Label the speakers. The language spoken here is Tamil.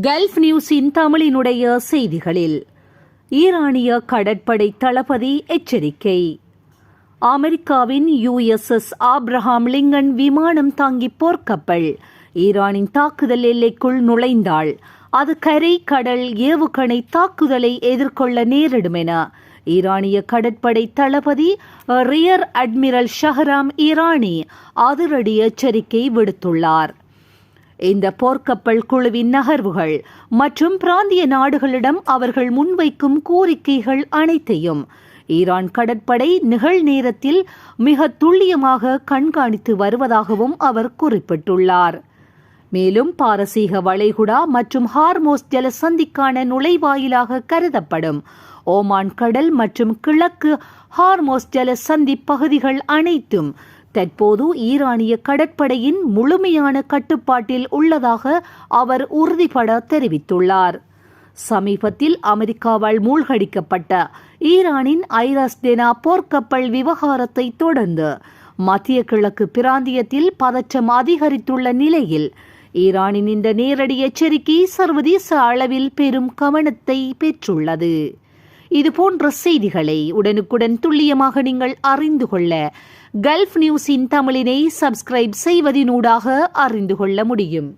Speaker 1: கல்ஃப் நியூஸின் தமிழினுடைய செய்திகளில் ஈரானிய கடற்படை தளபதி எச்சரிக்கை. அமெரிக்காவின் USS ஆப்ரஹாம் லிங்கன் விமானம் தாங்கி போர்க்கப்பல் ஈரானின் தாக்குதல் எல்லைக்குள் நுழைந்தால் அது கரை கடல் ஏவுகணை தாக்குதலை எதிர்கொள்ள நேரிடும் என ஈரானிய கடற்படை தளபதி ரியர் அட்மிரல் ஷஹராம் ஈரானி அதிரடி எச்சரிக்கை விடுத்துள்ளார். இந்த போர்க்கப்பல் குழுவின் நகர்வுகள் மற்றும் பிராந்திய நாடுகளிடம் அவர்கள் முன்வைக்கும் கோரிக்கைகள் அனைத்தையும் ஈரான் கடற்படை நிகழ்நேரத்தில் மிக துல்லியமாக கண்காணித்து வருவதாகவும் அவர் குறிப்பிட்டுள்ளார். மேலும் பாரசீக வளைகுடா மற்றும் ஹார்மோஸ் ஜலசந்திக்கான நுழைவாயிலாக கருதப்படும் ஓமான் கடல் மற்றும் கிழக்கு ஹார்மோஸ் ஜலசந்தி பகுதிகள் அனைத்தும் தற்போது ஈரானிய கடற்படையின் முழுமையான கட்டுப்பாட்டில் உள்ளதாக அவர் உறுதிபட தெரிவித்துள்ளார். சமீபத்தில் அமெரிக்காவால் மூழ்கடிக்கப்பட்ட ஈரானின் ஐரஸ்டெனா போர்க்கப்பல் விவகாரத்தை தொடர்ந்து மத்திய கிழக்கு பிராந்தியத்தில் பதற்றம் அதிகரித்துள்ள நிலையில் ஈரானின் இந்த நேரடி எச்சரிக்கை சர்வதேச அளவில் பெரும் கவனத்தை பெற்றுள்ளது. இதுபோன்ற செய்திகளை உடனுக்குடன் துல்லியமாக நீங்கள் அறிந்து கொள்ள கல்ஃப் நியூஸின் தமிழினை சப்ஸ்கிரைப் செய்வதினூடாக அறிந்து கொள்ள முடியும்.